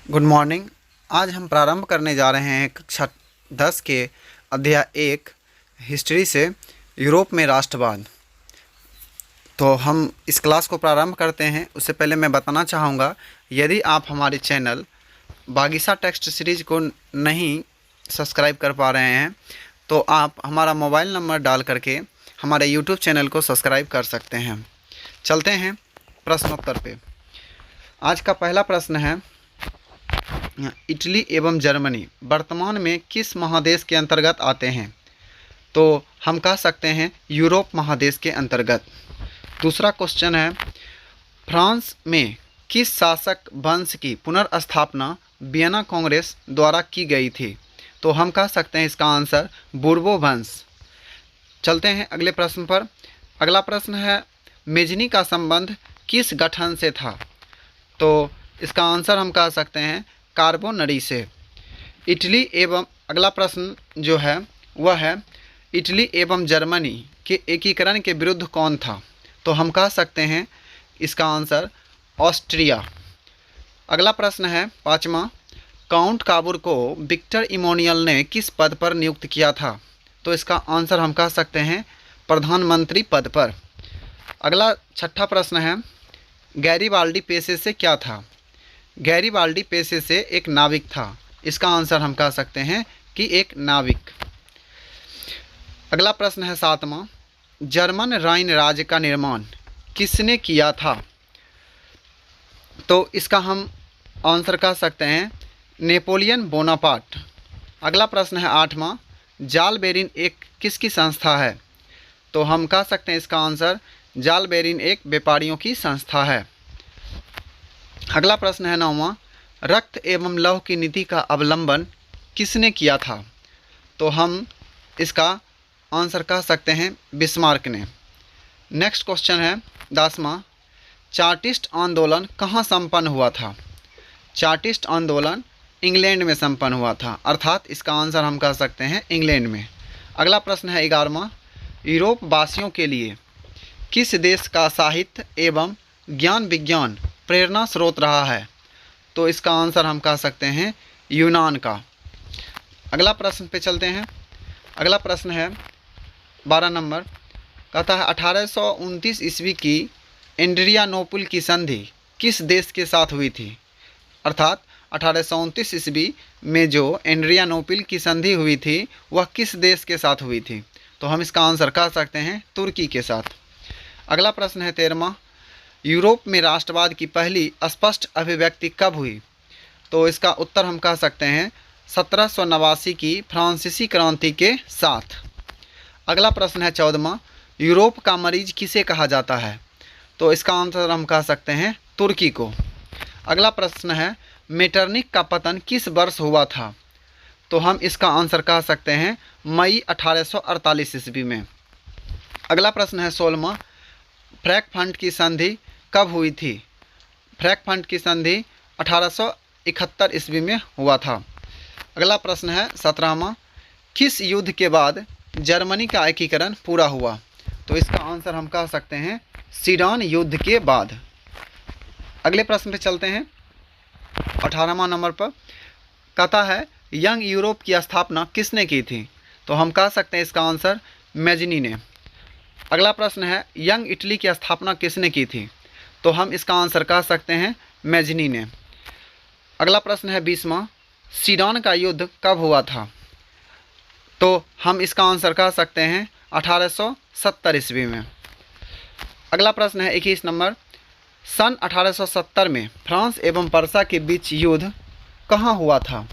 Good morning. आज हम प्रारंभ करने जा रहे हैं कक्षा 10 के अध्याय 1 हिस्ट्री से यूरोप में राष्ट्रवाद। तो हम इस क्लास को प्रारंभ करते हैं। उससे पहले मैं बताना चाहूँगा, यदि आप हमारे चैनल बागीसा टेक्स्ट सीरीज को नहीं सब्सक्राइब कर पा रहे हैं तो आप हमारा मोबाइल नंबर डाल करके हमारे यूट्यूब चैनल को सब्सक्राइब कर सकते हैं। चलते हैं प्रश्नोत्तर पे। आज का पहला प्रश्न है, इटली एवं जर्मनी वर्तमान में किस महादेश के अंतर्गत आते हैं? तो हम कह सकते हैं यूरोप महादेश के अंतर्गत। दूसरा क्वेश्चन है, फ्रांस में किस शासक वंश की पुनर्स्थापना वियना कांग्रेस द्वारा की गई थी? तो हम कह सकते हैं इसका आंसर बूर्बो वंश। चलते हैं अगले प्रश्न पर। अगला प्रश्न है, मेजनी का संबंध किस गठन से था? तो इसका आंसर हम कह सकते हैं कार्बोनरी से। इटली एवं अगला प्रश्न जो है वह है, इटली एवं जर्मनी के एकीकरण के विरुद्ध कौन था? तो हम कह सकते हैं इसका आंसर ऑस्ट्रिया। अगला प्रश्न है पाँचवा, काउंट काबूर को विक्टर इमैनुअल ने किस पद पर नियुक्त किया था? तो इसका आंसर हम कह सकते हैं प्रधानमंत्री पद पर। अगला छठा प्रश्न है, गैरीबाल्डी पेशे से क्या था? गैरीबाल्डी पेशे से एक नाविक था। इसका आंसर हम कह सकते हैं कि एक नाविक। अगला प्रश्न है सातवां, जर्मन राइन राज्य का निर्माण किसने किया था? तो इसका हम आंसर कह सकते हैं नेपोलियन बोनापार्ट। अगला प्रश्न है आठवां, जाल बेरिन एक किसकी संस्था है? तो हम कह सकते हैं इसका आंसर जाल बेरिन एक व्यापारियों की संस्था है। अगला प्रश्न है नौवां, रक्त एवं लौह की नीति का अवलंबन किसने किया था? तो हम इसका आंसर कह सकते हैं बिस्मार्क ने। नेक्स्ट क्वेश्चन है दसवां, चार्टिस्ट आंदोलन कहाँ संपन्न हुआ था? चार्टिस्ट आंदोलन इंग्लैंड में संपन्न हुआ था, अर्थात इसका आंसर हम कह सकते हैं इंग्लैंड में। अगला प्रश्न है 11वां, यूरोप वासियों के लिए किस देश का साहित्य एवं ज्ञान विज्ञान प्रेरणा स्रोत रहा है? तो इसका आंसर हम कह सकते हैं यूनान का। अगला प्रश्न पे चलते हैं। अगला प्रश्न है 12 नंबर, कहता है 1829 ईस्वी की एड्रियानोपल की संधि किस देश के साथ हुई थी? अर्थात 1829 ईस्वी में जो एड्रियानोपल की संधि हुई थी वह किस देश के साथ हुई थी? तो हम इसका आंसर कह सकते हैं तुर्की के साथ। अगला प्रश्न है 13वां, यूरोप में राष्ट्रवाद की पहली स्पष्ट अभिव्यक्ति कब हुई? तो इसका उत्तर हम कह सकते हैं 1789 की फ्रांसीसी क्रांति के साथ। अगला प्रश्न है 14वां, यूरोप का मरीज किसे कहा जाता है? तो इसका आंसर हम कह सकते हैं तुर्की को। अगला प्रश्न है, मेटरनिक का पतन किस वर्ष हुआ था? तो हम इसका आंसर कह सकते हैं मई 1848 ईस्वी में। अगला प्रश्न है 16वां, फ्रैंकफर्ट की संधि कब हुई थी? फ्रैंकफर्ट की संधि 1871 ईस्वी में हुआ था। अगला प्रश्न है 17वां, किस युद्ध के बाद जर्मनी का एकीकरण पूरा हुआ? तो इसका आंसर हम कह सकते हैं सीडन युद्ध के बाद। अगले प्रश्न पे चलते हैं 18वां नंबर पर, कहता है यंग यूरोप की स्थापना किसने की थी? तो हम कह सकते हैं इसका आंसर मेजनी ने। अगला प्रश्न है, यंग इटली की स्थापना किसने की थी? तो हम इसका आंसर कह सकते हैं मेजनी ने। अगला प्रश्न है 20वां, सीडन का युद्ध कब हुआ था? तो हम इसका आंसर कह सकते हैं 1870 ईस्वी में। अगला प्रश्न है 21 नंबर, सन 1870 में फ्रांस एवं पर्सा के बीच युद्ध कहाँ हुआ था?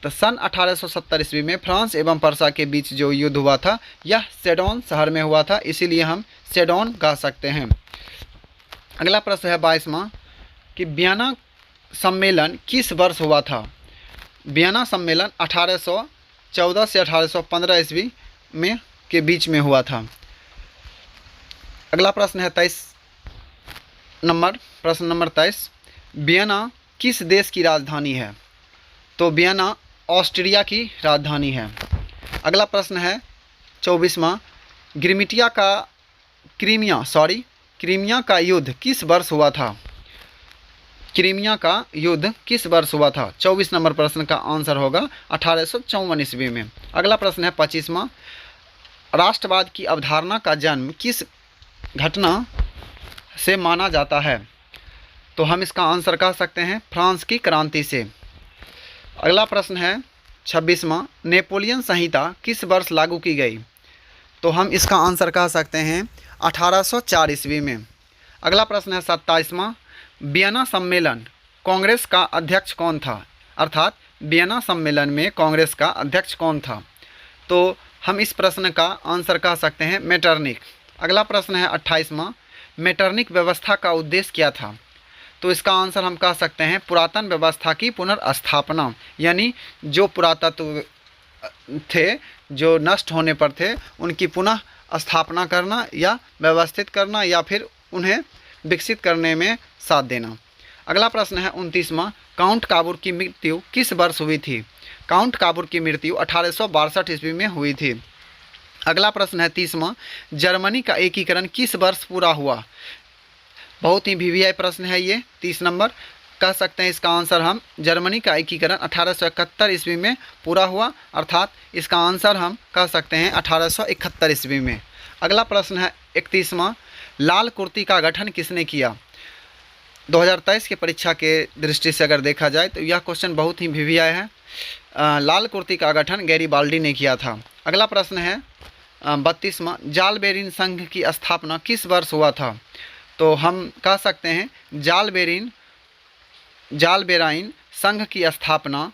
तो सन 1870 ईस्वी में फ्रांस एवं पर्सा के बीच जो युद्ध हुआ था यह सेडोन शहर में हुआ था, इसीलिए हम सेडोन कह सकते हैं। अगला प्रश्न है 22वां, कि वियना सम्मेलन किस वर्ष हुआ था? वियना सम्मेलन 1814 से 1815 ईस्वी में के बीच में हुआ था। अगला प्रश्न है 23 नंबर, प्रश्न नंबर 23, वियना किस देश की राजधानी है? तो वियना ऑस्ट्रिया की राजधानी है। अगला प्रश्न है 24वां, क्रीमिया का युद्ध किस वर्ष हुआ था? क्रीमिया का युद्ध किस वर्ष हुआ था? 24 नंबर प्रश्न का आंसर होगा 1854 ईस्वी में। अगला प्रश्न है 25वां, राष्ट्रवाद की अवधारणा का जन्म किस घटना से माना जाता है? तो हम इसका आंसर कह सकते हैं फ्रांस की क्रांति से। अगला प्रश्न है 26वां, नेपोलियन संहिता किस वर्ष लागू की गई? तो हम इसका आंसर कह सकते हैं 1804 ईस्वी में। अगला प्रश्न है 27वां, वियना सम्मेलन कांग्रेस का अध्यक्ष कौन था? अर्थात वियना सम्मेलन में कांग्रेस का अध्यक्ष कौन था? तो हम इस प्रश्न का आंसर कह सकते हैं मेटरनिख। अगला प्रश्न है 28वां, मेटरनिख व्यवस्था का उद्देश्य क्या था? तो इसका आंसर हम कह सकते हैं पुरातन व्यवस्था की पुनर्स्थापना, यानी जो पुरातत्व थे जो नष्ट होने पर थे उनकी पुनः स्थापना करना या व्यवस्थित करना या फिर उन्हें विकसित करने में साथ देना। अगला प्रश्न है 29वां, काउंट काबूर की मृत्यु किस वर्ष हुई थी? काउंट काबूर की मृत्यु 1862 ईस्वी में हुई थी। अगला प्रश्न है 30वां, जर्मनी का एकीकरण किस वर्ष पूरा हुआ? बहुत ही वीवीआई प्रश्न है ये। 30 नंबर कह सकते हैं इसका आंसर हम जर्मनी का एकीकरण 1871 ईस्वी में पूरा हुआ, अर्थात इसका आंसर हम कह सकते हैं 1871 ईस्वी में। अगला प्रश्न है 31वां, लाल कुर्ती का गठन किसने किया? 2023 की परीक्षा के दृष्टि से अगर देखा जाए तो यह क्वेश्चन बहुत ही वीवीआई है। लाल कुर्ती का गठन गैरीबाल्डी ने किया था। अगला प्रश्न है 32वां, जाल बेरिन संघ की स्थापना किस वर्ष हुआ था? तो हम कह सकते हैं जाल बेराइन संघ की स्थापना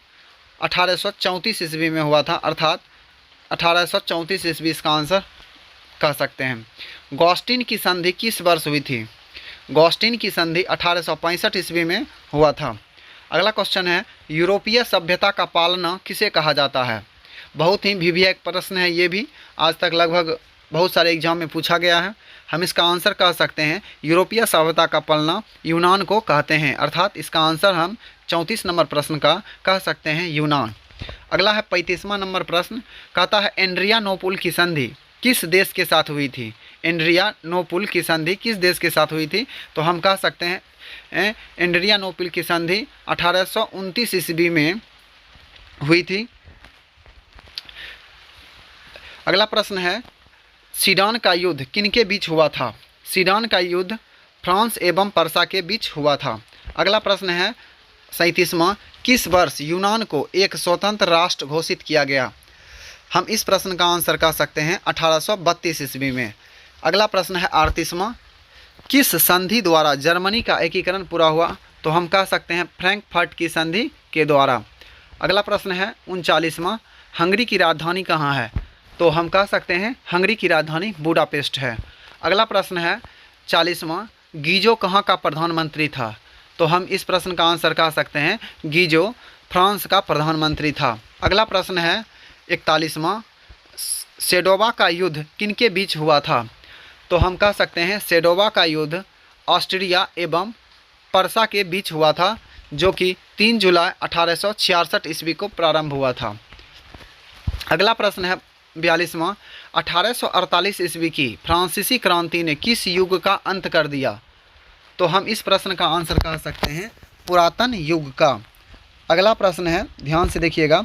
1834 ईस्वी में हुआ था, अर्थात 1834 ईस्वी इसका आंसर कह सकते हैं। गॉस्टिन की संधि किस वर्ष हुई थी? गॉस्टिन की संधि 1865 ईस्वी में हुआ था। अगला क्वेश्चन है, यूरोपीय सभ्यता का पालना किसे कहा जाता है? बहुत ही वीवीआई प्रश्न है ये भी, आज तक लगभग बहुत सारे एग्जाम में पूछा गया है। हम इसका आंसर कह सकते हैं यूरोपीय सभ्यता का पालना यूनान को कहते हैं, अर्थात इसका आंसर हम 34 नंबर प्रश्न का कह सकते हैं यूनान। अगला है 35वां नंबर प्रश्न, कहता है एड्रियानोपुल की संधि किस देश के साथ हुई थी? एड्रियानोपुल की संधि किस देश के साथ हुई थी? तो हम कह सकते हैं एड्रियानोपुल की संधि 1829 ईस्वी में हुई थी। अगला प्रश्न है, सीडान का युद्ध किनके बीच हुआ था? सीडान का युद्ध फ्रांस एवं पर्सा के बीच हुआ था। अगला प्रश्न है 37वां, किस वर्ष यूनान को एक स्वतंत्र राष्ट्र घोषित किया गया? हम इस प्रश्न का आंसर कह सकते हैं 1832 ईस्वी में। अगला प्रश्न है 38वां, किस संधि द्वारा जर्मनी का एकीकरण पूरा हुआ? तो हम कह सकते हैं फ्रैंकफर्ट की संधि के द्वारा। अगला प्रश्न है 39वां, हंगरी की राजधानी कहाँ है? तो हम कह सकते हैं हंगरी की राजधानी बुडापेस्ट है। अगला प्रश्न है 40वां, गीजो कहाँ का प्रधानमंत्री था? तो हम इस प्रश्न का आंसर कह सकते हैं गीजो फ्रांस का प्रधानमंत्री था। अगला प्रश्न है 41वां, सेडोवा का युद्ध किनके बीच हुआ था? तो हम कह सकते हैं सेडोवा का युद्ध ऑस्ट्रिया एवं पर्सा के बीच हुआ था, जो कि 3 जुलाई 1866 ईस्वी को प्रारंभ हुआ था। अगला प्रश्न है 42वां, 1848 ईस्वी की फ्रांसीसी क्रांति ने किस युग का अंत कर दिया? तो हम इस प्रश्न का आंसर कह सकते हैं पुरातन युग का। अगला प्रश्न है, ध्यान से देखिएगा,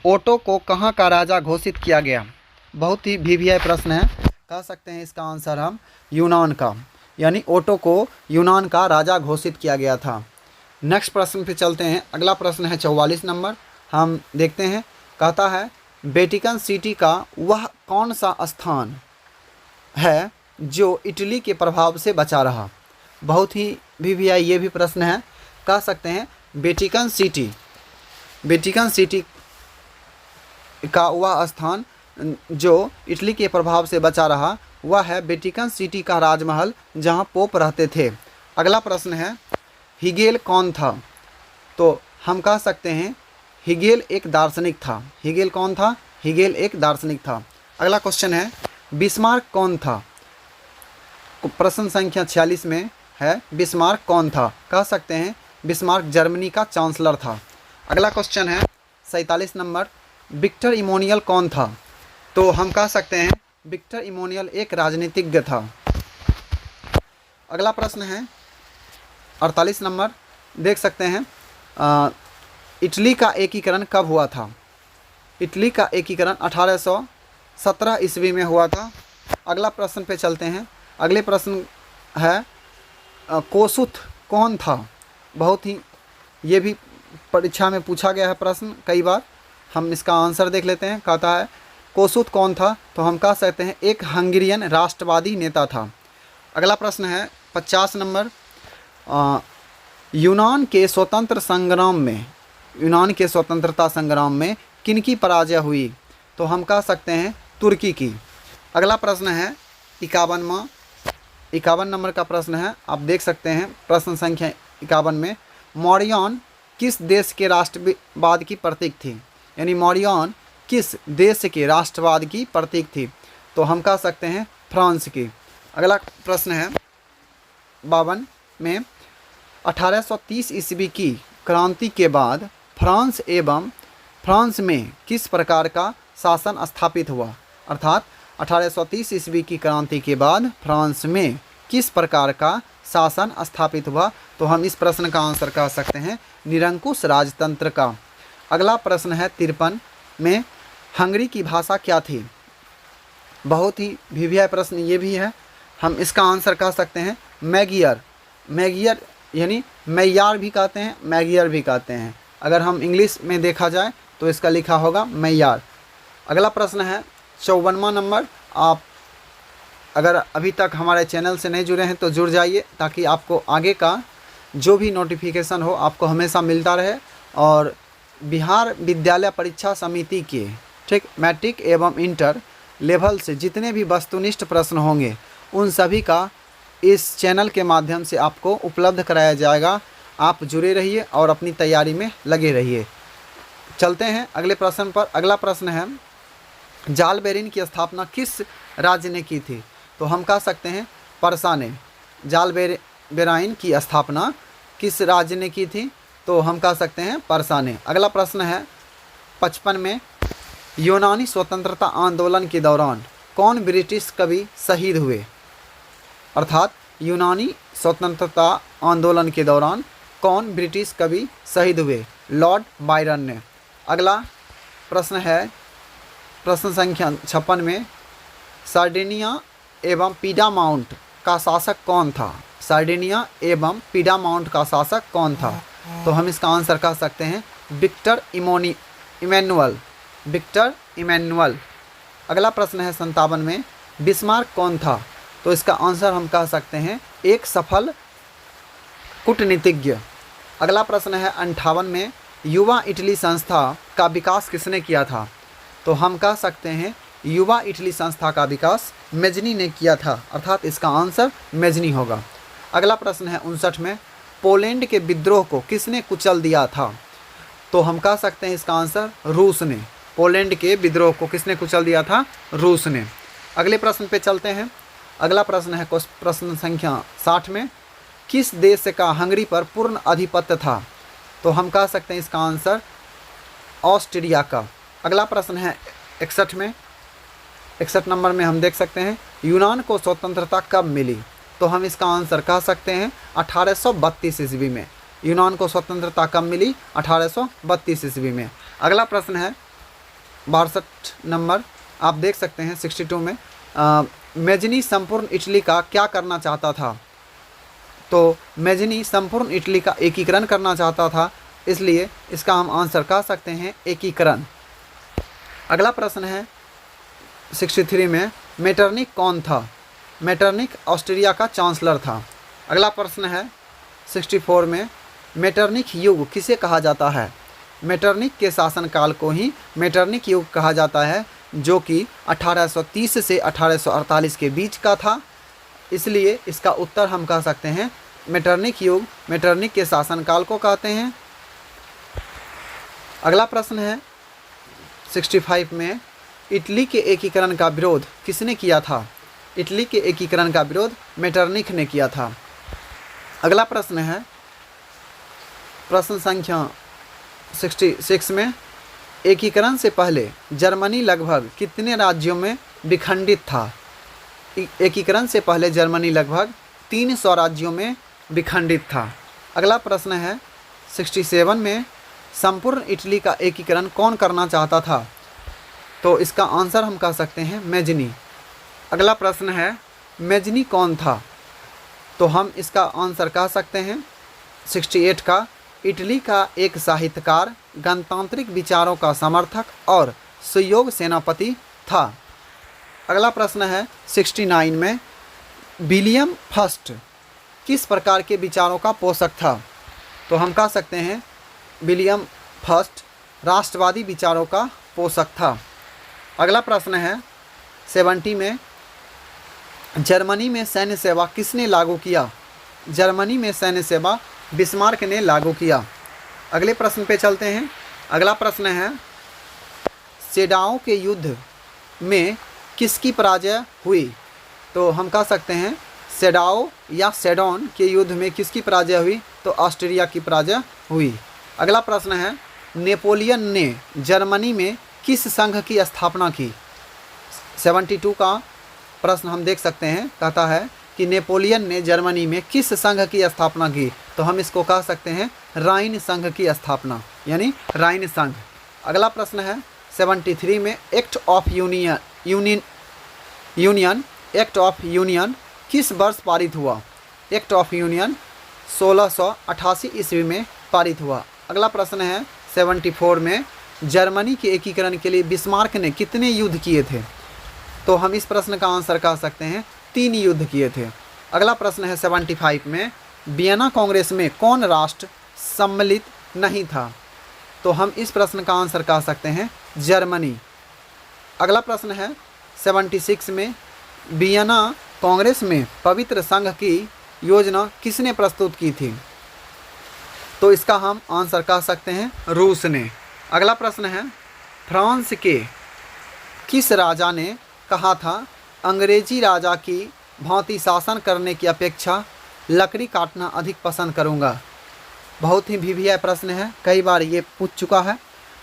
ओटो को कहाँ का राजा घोषित किया गया? बहुत ही वीवीआई प्रश्न है, कह सकते हैं इसका आंसर हम यूनान का, यानी ओटो को यूनान का राजा घोषित किया गया था। नेक्स्ट प्रश्न पे चलते हैं। अगला प्रश्न है 44 नंबर, हम देखते हैं। कहता है वेटिकन सिटी का वह कौन सा स्थान है जो इटली के प्रभाव से बचा रहा? बहुत ही वीवीआई ये भी प्रश्न है, कह सकते हैं वेटिकन सिटी का वह स्थान जो इटली के प्रभाव से बचा रहा वह है वेटिकन सिटी का राजमहल जहां पोप रहते थे। अगला प्रश्न है हिगेल कौन था? तो हम कह सकते हैं हिगेल एक दार्शनिक था। हिगेल कौन था? हिगेल एक दार्शनिक था। अगला क्वेश्चन है बिस्मार्क कौन था? प्रश्न संख्या 46 में है बिस्मार्क कौन था? कह सकते हैं बिस्मार्क जर्मनी का चांसलर था। अगला क्वेश्चन है 47 नंबर, विक्टर इमोनियल कौन था? तो हम कह सकते हैं विक्टर इमोनियल एक राजनीतिज्ञ था। अगला प्रश्न है 48 नंबर, देख सकते हैं इटली का एकीकरण कब हुआ था। इटली का एकीकरण 1817 ईस्वी में हुआ था। अगला प्रश्न पे चलते हैं। अगले प्रश्न है कोसुथ कौन था। बहुत ही ये भी परीक्षा में पूछा गया है प्रश्न कई बार। हम इसका आंसर देख लेते हैं। कहता है कोसुथ कौन था, तो हम कह सकते हैं एक हंगेरियन राष्ट्रवादी नेता था। अगला प्रश्न है 50 नंबर। यूनान के स्वतंत्रता संग्राम में किनकी पराजय हुई, तो हम कह सकते हैं तुर्की की। अगला प्रश्न है 51 नंबर का प्रश्न है। आप देख सकते हैं प्रश्न संख्या 51 में मौर्यन किस देश के राष्ट्रवाद की प्रतीक थी, यानी मौर्यन किस देश के राष्ट्रवाद की प्रतीक थी, तो हम कह सकते हैं फ्रांस की। अगला प्रश्न है 52 में 1830 ईस्वी की क्रांति के बाद फ्रांस में किस प्रकार का शासन स्थापित हुआ। अर्थात 1830 ईस्वी की क्रांति के बाद फ्रांस में किस प्रकार का शासन स्थापित हुआ, तो हम इस प्रश्न का आंसर कह सकते हैं निरंकुश राजतंत्र का। अगला प्रश्न है 53 में हंगरी की भाषा क्या थी। बहुत ही भिभिया प्रश्न ये भी है। हम इसका आंसर कह सकते हैं मैगियर यानी मैयार भी कहते हैं, मैगियर भी कहते हैं। अगर हम इंग्लिश में देखा जाए तो इसका लिखा होगा मैयार। अगला प्रश्न है 54वां नंबर। आप अगर अभी तक हमारे चैनल से नहीं जुड़े हैं तो जुड़ जाइए, ताकि आपको आगे का जो भी नोटिफिकेशन हो आपको हमेशा मिलता रहे। और बिहार विद्यालय परीक्षा समिति के मैट्रिक एवं इंटर लेवल से जितने भी वस्तुनिष्ठ प्रश्न होंगे उन सभी का इस चैनल के माध्यम से आपको उपलब्ध कराया जाएगा। आप जुड़े रहिए और अपनी तैयारी में लगे रहिए। चलते हैं अगले प्रश्न पर। अगला प्रश्न है जाल बेरिन की स्थापना किस राज्य ने की थी, तो हम कह सकते हैं परसा ने। जाल बेराइन की स्थापना किस राज्य ने की थी, तो हम कह सकते हैं परसा ने। अगला प्रश्न है 55 में यूनानी स्वतंत्रता आंदोलन के दौरान कौन ब्रिटिश कवि शहीद हुए। अर्थात यूनानी स्वतंत्रता आंदोलन के दौरान कौन ब्रिटिश कवि शहीद हुए, लॉर्ड बायरन ने। अगला प्रश्न है प्रश्न संख्या 56 में सार्डिनिया एवं पीडामाउंट का शासक कौन था। सार्डिनिया एवं पीडामाउंट का शासक कौन था, तो हम इसका आंसर कह सकते हैं विक्टर इमैनुअल। अगला प्रश्न है 57 में बिस्मार्क कौन था, तो इसका आंसर हम कह सकते हैं एक सफल कूटनीतिज्ञ। अगला प्रश्न है 58 में युवा इटली संस्था का विकास किसने किया था, तो हम कह सकते हैं युवा इटली संस्था का विकास मेजनी ने किया था। अर्थात इसका आंसर मेजनी होगा। अगला प्रश्न है 59 में पोलैंड के विद्रोह को किसने कुचल दिया था, तो हम कह सकते हैं इसका आंसर रूस ने। पोलैंड के विद्रोह को किसने कुचल दिया था, रूस ने। अगले प्रश्न पे चलते हैं। अगला प्रश्न है प्रश्न संख्या 60 में किस देश का हंगरी पर पूर्ण आधिपत्य था, तो हम कह सकते हैं इसका आंसर ऑस्ट्रिया का। अगला प्रश्न है 61 में 61 नंबर में हम देख सकते हैं यूनान को स्वतंत्रता कब मिली, तो हम इसका आंसर कह सकते हैं 1832 ईस्वी में। यूनान को स्वतंत्रता कब मिली, 1832 ईस्वी में। अगला प्रश्न है 62 नंबर। आप देख सकते हैं 62 में मेजनी संपूर्ण इटली का क्या करना चाहता था, तो मेजनी संपूर्ण इटली का एकीकरण करना चाहता था, इसलिए इसका हम आंसर कह सकते हैं एकीकरण। अगला प्रश्न है 63 में मेटरनिक कौन था। मेटरनिक ऑस्ट्रिया का चांसलर था। अगला प्रश्न है 64 में मेटरनिक युग किसे कहा जाता है। मेटरनिक के शासनकाल को ही मेटरनिक युग कहा जाता है, जो कि 1830 से 1848 के बीच का था, इसलिए इसका उत्तर हम कह सकते हैं मेटरनिक युग मेटरनिक के शासनकाल को कहते हैं। अगला प्रश्न है 65 में इटली के एकीकरण का विरोध किसने किया था। इटली के एकीकरण का विरोध मेटरनिक ने किया था। अगला प्रश्न है प्रश्न संख्या 66 में एकीकरण से पहले जर्मनी लगभग कितने राज्यों में विखंडित था। एकीकरण से पहले जर्मनी लगभग 300 राज्यों में विखंडित था। अगला प्रश्न है 67 में संपूर्ण इटली का एकीकरण कौन करना चाहता था? तो इसका आंसर हम कह सकते हैं मेजनी। अगला प्रश्न है मेजनी कौन था? तो हम इसका आंसर कह सकते हैं 68 का इटली का एक साहित्यकार, गणतांत्रिक विचारों का समर्थक और सुयोग सेनापति था। अगला प्रश्न है 69 में विलियम फर्स्ट किस प्रकार के विचारों का पोषक था? तो हम कह सकते हैं विलियम फर्स्ट राष्ट्रवादी विचारों का पोषक था। अगला प्रश्न है 70 में जर्मनी में सैन्य सेवा किसने लागू किया? जर्मनी में सैन्य सेवा बिस्मार्क ने लागू किया। अगले प्रश्न पे चलते हैं। अगला प्रश्न है सेडाओ के युद्ध में किसकी पराजय हुई? तो हम कह सकते हैं सेडाओ या सेडोन के युद्ध में किसकी पराजय हुई? तो ऑस्ट्रिया की पराजय हुई। अगला प्रश्न है नेपोलियन ने जर्मनी में किस संघ की स्थापना की? 72 का प्रश्न हम देख सकते हैं, कहता है कि नेपोलियन ने जर्मनी में किस संघ की स्थापना की? तो हम इसको कह सकते हैं राइन संघ की स्थापना, यानी राइन संघ। अगला प्रश्न है 73 में एक्ट ऑफ यूनियन किस वर्ष पारित हुआ? एक्ट ऑफ यूनियन 1688 ईस्वी में पारित हुआ। अगला प्रश्न है 74 में जर्मनी के एकीकरण के लिए बिस्मार्क ने कितने युद्ध किए थे? तो हम इस प्रश्न का आंसर कह सकते हैं 3 युद्ध किए थे। अगला प्रश्न है 75 में वियना कांग्रेस में कौन राष्ट्र सम्मिलित नहीं था? तो हम इस प्रश्न का आंसर कह सकते हैं जर्मनी। अगला प्रश्न है 76 में वियना कांग्रेस में पवित्र संघ की योजना किसने प्रस्तुत की थी? तो इसका हम आंसर कह सकते हैं रूस ने। अगला प्रश्न है फ्रांस के किस राजा ने कहा था अंग्रेजी राजा की भांति शासन करने की अपेक्षा लकड़ी काटना अधिक पसंद करूंगा? बहुत ही भिभिया प्रश्न है, कई बार ये पूछ चुका है,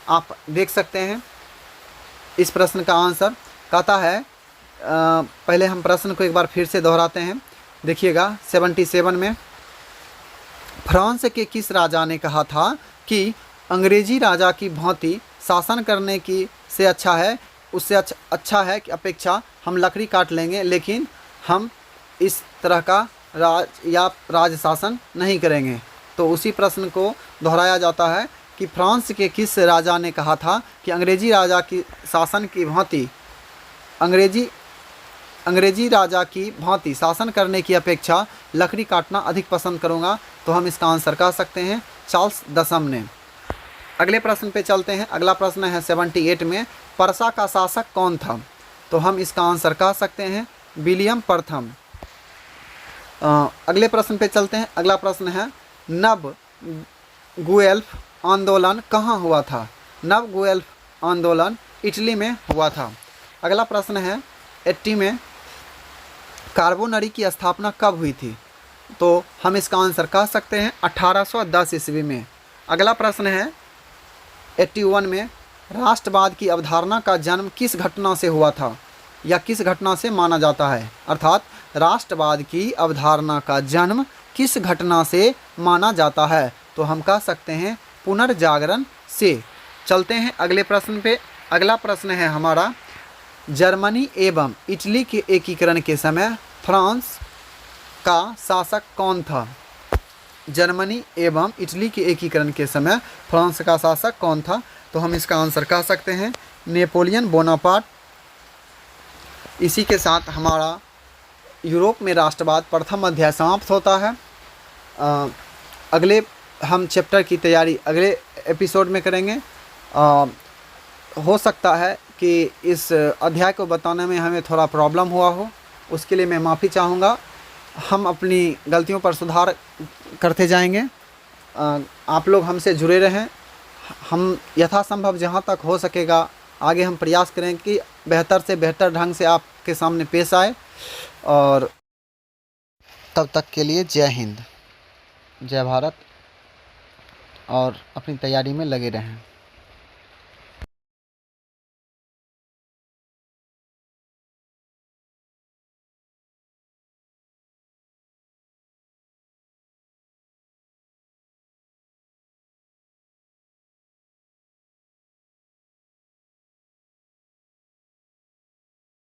आप देख सकते हैं। इस प्रश्न का आंसर कहता है पहले हम प्रश्न को एक बार फिर से दोहराते हैं, देखिएगा। 77 में फ्रांस के किस राजा ने कहा था कि अंग्रेजी राजा की भांति शासन करने की से अच्छा है, उससे अच्छा है कि अपेक्षा हम लकड़ी काट लेंगे, लेकिन हम इस तरह का राज शासन नहीं करेंगे। तो उसी प्रश्न को दोहराया जाता है कि फ्रांस के किस राजा ने कहा था कि अंग्रेजी राजा की शासन की भांति अंग्रेजी राजा की भांति शासन करने की अपेक्षा लकड़ी काटना अधिक पसंद करूंगा? तो हम इसका आंसर कह सकते हैं चार्ल्स दशम ने। अगले प्रश्न पे चलते हैं। अगला प्रश्न है 78 में पर्सा का शासक कौन था? तो हम इसका आंसर कह सकते हैं विलियम प्रथम। अगले प्रश्न पे चलते हैं। अगला प्रश्न है नव गुएल्फ आंदोलन कहाँ हुआ था? नव गुएल्फ आंदोलन इटली में हुआ था। अगला प्रश्न है 80 में कार्बोनरी की स्थापना कब हुई थी? तो हम इसका आंसर कह सकते हैं 1810 ईस्वी में। अगला प्रश्न है 81 में राष्ट्रवाद की अवधारणा का जन्म किस घटना से हुआ था या किस घटना से माना जाता है? अर्थात राष्ट्रवाद की अवधारणा का जन्म किस घटना से माना जाता है? तो हम कह सकते हैं पुनर्जागरण से। चलते हैं अगले प्रश्न पे। अगला प्रश्न है हमारा जर्मनी एवं इटली के एकीकरण के समय फ्रांस का शासक कौन था? जर्मनी एवं इटली के एकीकरण के समय फ्रांस का शासक कौन था? तो हम इसका आंसर कह सकते हैं नेपोलियन बोनापार्ट। इसी के साथ हमारा यूरोप में राष्ट्रवाद प्रथम अध्याय समाप्त होता है। अगले हम चैप्टर की तैयारी अगले एपिसोड में करेंगे। हो सकता है कि इस अध्याय को बताने में हमें थोड़ा प्रॉब्लम हुआ हो, उसके लिए मैं माफ़ी चाहूँगा। हम अपनी गलतियों पर सुधार करते जाएंगे। आप लोग हमसे जुड़े रहें। हम यथासंभव जहाँ तक हो सकेगा आगे हम प्रयास करें कि बेहतर से बेहतर ढंग से आपके सामने पेश आए। और तब तक के लिए जय हिंद, जय भारत, और अपनी तैयारी में लगे रहें।